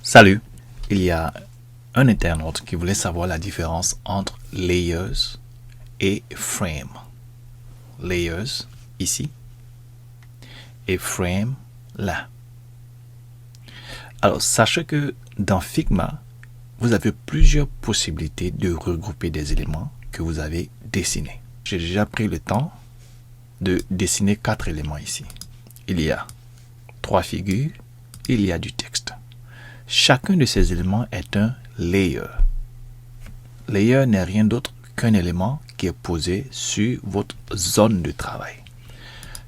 Salut! Il y a un internaute qui voulait savoir la différence entre layers et frame. Layers, ici, et frame, là. Alors, sachez que dans Figma, vous avez plusieurs possibilités de regrouper des éléments que vous avez dessinés. J'ai déjà pris le temps de dessiner 4 éléments ici. Il y a 3 figures, il y a du texte. Chacun de ces éléments est un layer. Layer n'est rien d'autre qu'un élément qui est posé sur votre zone de travail.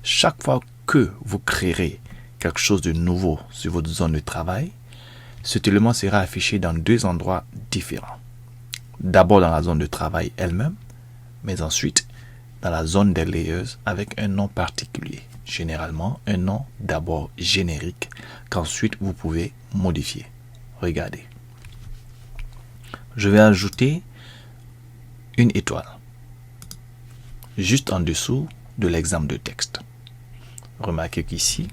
Chaque fois que vous créerez quelque chose de nouveau sur votre zone de travail, cet élément sera affiché dans 2 endroits différents. D'abord dans la zone de travail elle-même, mais ensuite dans la zone des layers avec un nom particulier. Généralement, un nom d'abord générique qu'ensuite vous pouvez modifier. Regardez. Je vais ajouter une étoile juste en dessous de l'exemple de texte. Remarquez qu'ici,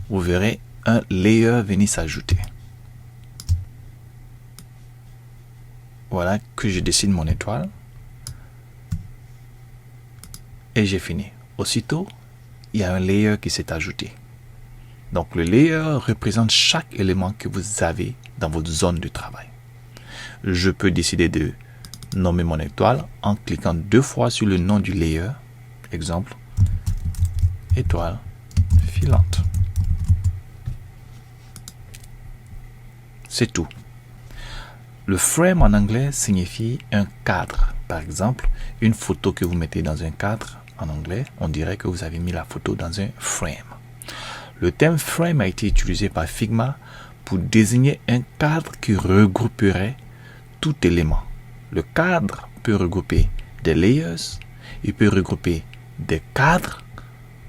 vous verrez un layer venir s'ajouter. Voilà que je dessine mon étoile. Et j'ai fini. Aussitôt, il y a un layer qui s'est ajouté. Donc, le layer représente chaque élément que vous avez dans votre zone de travail. Je peux décider de nommer mon étoile en cliquant 2 fois sur le nom du layer. Exemple, étoile filante. C'est tout. Le frame en anglais signifie un cadre. Par exemple, une photo que vous mettez dans un cadre, en anglais, on dirait que vous avez mis la photo dans un frame. Le terme frame a été utilisé par Figma pour désigner un cadre qui regrouperait tout élément. Le cadre peut regrouper des layers, il peut regrouper des cadres,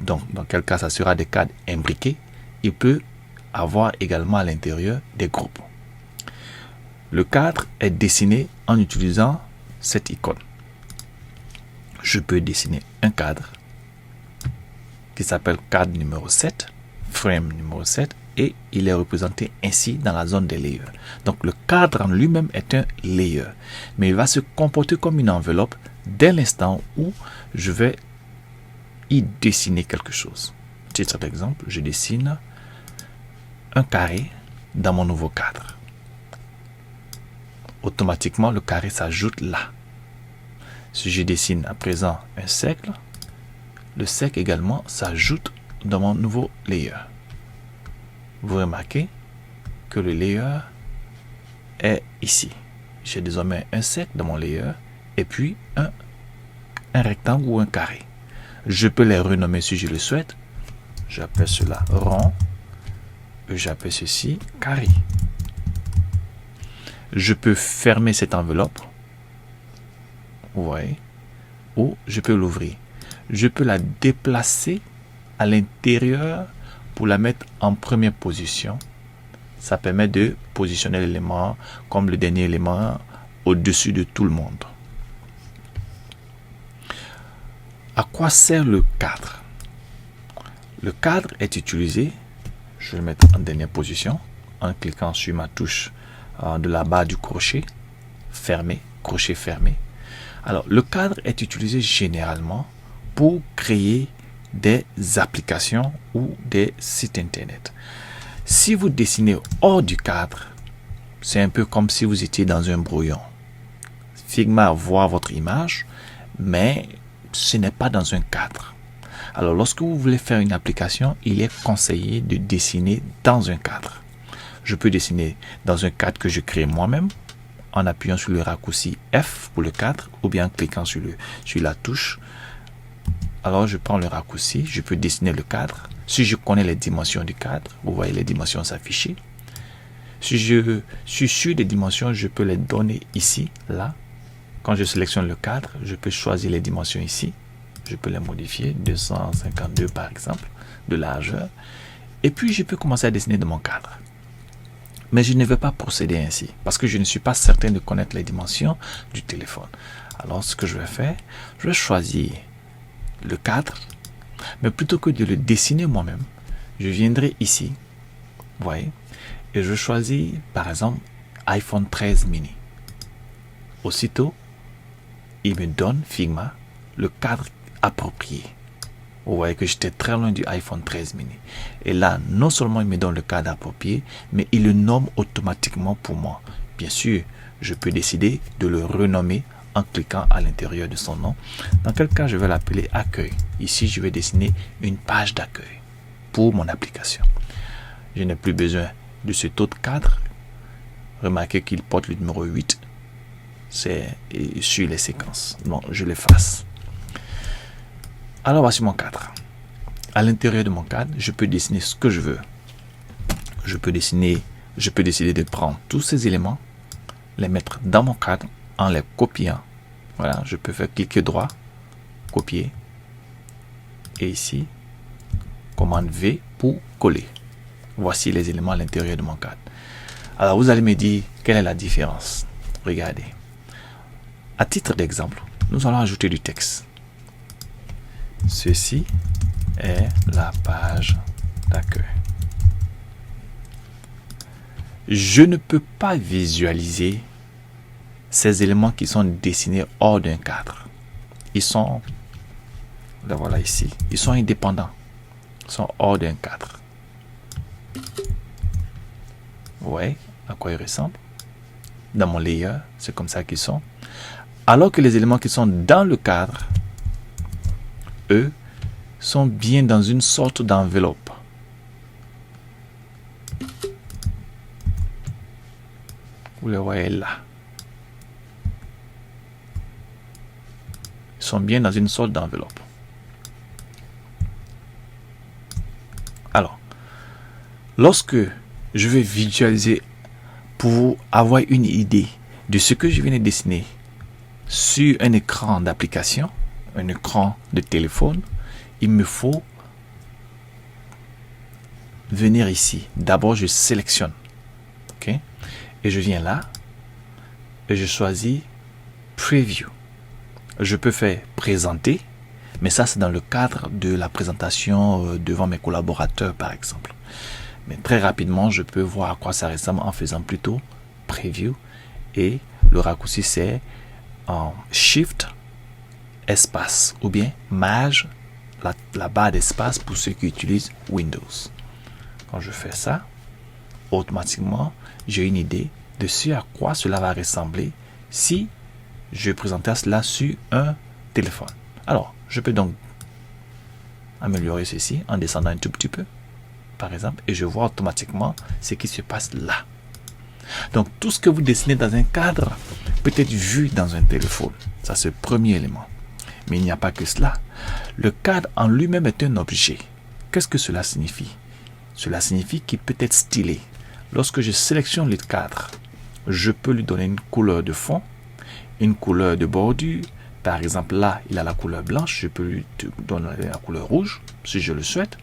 donc dans quel cas ça sera des cadres imbriqués, il peut avoir également à l'intérieur des groupes. Le cadre est dessiné en utilisant cette icône. Je peux dessiner un cadre qui s'appelle cadre numéro 7, frame numéro 7, et il est représenté ainsi dans la zone des layers. Donc le cadre en lui-même est un layer, mais il va se comporter comme une enveloppe dès l'instant où je vais y dessiner quelque chose. Titre d'exemple, je dessine un carré dans mon nouveau cadre. Automatiquement, le carré s'ajoute là. Si je dessine à présent un cercle, le cercle également s'ajoute dans mon nouveau layer. Vous remarquez que le layer est ici. J'ai désormais un cercle dans mon layer et puis un rectangle ou un carré. Je peux les renommer si je le souhaite. J'appelle cela rond et j'appelle ceci carré. Je peux fermer cette enveloppe. Vous voyez, ou je peux l'ouvrir. Je peux la déplacer à l'intérieur pour la mettre en première position. Ça permet de positionner l'élément comme le dernier élément au-dessus de tout le monde. À quoi sert le cadre? Le cadre est utilisé, je vais le mettre en dernière position, en cliquant sur ma touche de la barre du crochet, fermé, crochet fermé. Alors, le cadre est utilisé généralement pour créer des applications ou des sites internet. Si vous dessinez hors du cadre, c'est un peu comme si vous étiez dans un brouillon. Figma voit votre image, mais ce n'est pas dans un cadre. Alors, lorsque vous voulez faire une application, il est conseillé de dessiner dans un cadre. Je peux dessiner dans un cadre que je crée moi-même, en appuyant sur le raccourci F pour le cadre ou bien en cliquant sur la touche. Alors je prends le raccourci, je peux dessiner le cadre. Si je connais les dimensions du cadre, vous voyez les dimensions s'afficher. Si je suis sûr des dimensions, je peux les donner ici, là. Quand je sélectionne le cadre, je peux choisir les dimensions ici. Je peux les modifier, 252 par exemple, de largeur. Et puis je peux commencer à dessiner dans mon cadre. Mais je ne vais pas procéder ainsi parce que je ne suis pas certain de connaître les dimensions du téléphone. Alors ce que je vais faire, je vais choisir le cadre, mais plutôt que de le dessiner moi-même, je viendrai ici Vous voyez? Et je choisis, par exemple, iPhone 13 mini. Aussitôt, il me donne, Figma, le cadre approprié. Vous voyez que j'étais très loin du iPhone 13 mini. Et là, non seulement il me donne le cadre approprié, mais il le nomme automatiquement pour moi. Bien sûr, je peux décider de le renommer en cliquant à l'intérieur de son nom. Dans quel cas, je vais l'appeler accueil. Ici, je vais dessiner une page d'accueil pour mon application. Je n'ai plus besoin de cet autre cadre. Remarquez qu'il porte le numéro 8. C'est sur les séquences. Bon, je l'efface. Alors, voici mon cadre. À l'intérieur de mon cadre, je peux dessiner ce que je veux. Je peux décider de prendre tous ces éléments, les mettre dans mon cadre en les copiant. Voilà, je peux faire cliquer droit, copier. Et ici, commande V pour coller. Voici les éléments à l'intérieur de mon cadre. Alors, vous allez me dire, quelle est la différence? Regardez. À titre d'exemple, nous allons ajouter du texte. Ceci est la page d'accueil. Je ne peux pas visualiser ces éléments qui sont dessinés hors d'un cadre. Ils sont, là voilà ici, ils sont indépendants. Ils sont hors d'un cadre. Vous voyez à quoi ils ressemblent? Dans mon layer, c'est comme ça qu'ils sont. Alors que les éléments qui sont dans le cadre, eux, sont bien dans une sorte d'enveloppe. Vous les voyez là. Ils sont bien dans une sorte d'enveloppe. Alors, lorsque je vais visualiser pour avoir une idée de ce que je viens de dessiner sur un écran d'application, un écran de téléphone, il me faut venir ici. D'abord, je sélectionne. OK? Et je viens là et je choisis Preview. Je peux faire présenter, mais ça, c'est dans le cadre de la présentation devant mes collaborateurs, par exemple. Mais très rapidement, je peux voir à quoi ça ressemble en faisant plutôt Preview. Et le raccourci, c'est Shift espace ou bien Maj, la barre d'espace pour ceux qui utilisent Windows. Quand je fais ça, automatiquement, j'ai une idée de ce à quoi cela va ressembler si je présentais cela sur un téléphone. Alors, je peux donc améliorer ceci en descendant un tout petit peu, par exemple, et je vois automatiquement ce qui se passe là. Donc, tout ce que vous dessinez dans un cadre peut être vu dans un téléphone. Ça, c'est le premier élément. Mais il n'y a pas que cela. Le cadre en lui-même est un objet. Qu'est-ce que cela signifie? Cela signifie qu'il peut être stylé. Lorsque je sélectionne le cadre, je peux lui donner une couleur de fond, une couleur de bordure. Par exemple, là, il a la couleur blanche. Je peux lui donner la couleur rouge, si je le souhaite.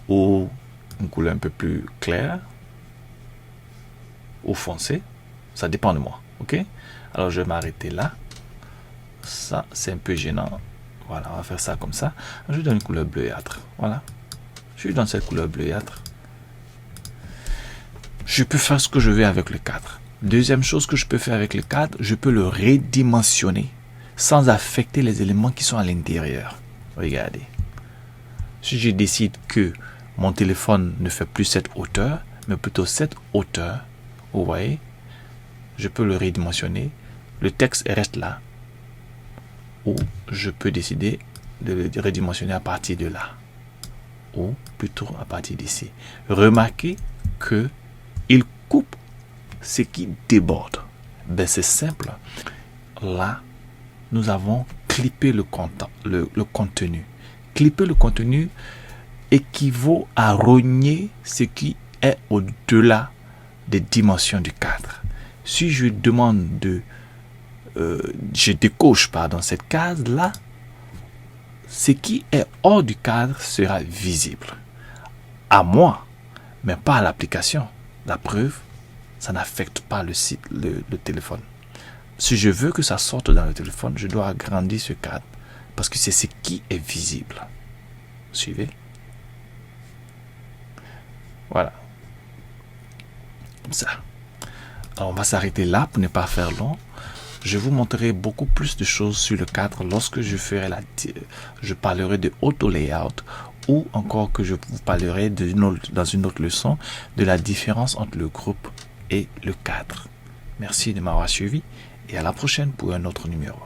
Ou une couleur un peu plus claire, ou foncée. Ça dépend de moi. OK? Alors, je vais m'arrêter là. Ça, c'est un peu gênant. Voilà, on va faire ça comme ça. Je lui donne une couleur bleuâtre. Voilà. Je lui donne cette couleur bleuâtre. Je peux faire ce que je veux avec le cadre. Deuxième chose que je peux faire avec le cadre, je peux le redimensionner sans affecter les éléments qui sont à l'intérieur. Regardez. Si je décide que mon téléphone ne fait plus cette hauteur, mais plutôt cette hauteur, vous voyez, je peux le redimensionner. Le texte reste là. Ou je peux décider de le redimensionner à partir de là. Ou plutôt à partir d'ici. Remarquez que il coupe ce qui déborde. Ben c'est simple. Là, nous avons clippé le contenu. Clipper le contenu équivaut à rogner ce qui est au-delà des dimensions du cadre. Si je demande je décoche cette case là, ce qui est hors du cadre sera visible à moi, mais pas à l'application. La preuve, ça n'affecte pas le téléphone. Si je veux que ça sorte dans le téléphone, je dois agrandir ce cadre parce que c'est ce qui est visible. Suivez. Voilà. Comme ça. Alors, on va s'arrêter là pour ne pas faire long. Je vous montrerai beaucoup plus de choses sur le cadre lorsque je parlerai de auto layout ou encore que je vous parlerai dans une autre leçon de la différence entre le groupe et le cadre. Merci de m'avoir suivi et à la prochaine pour un autre numéro.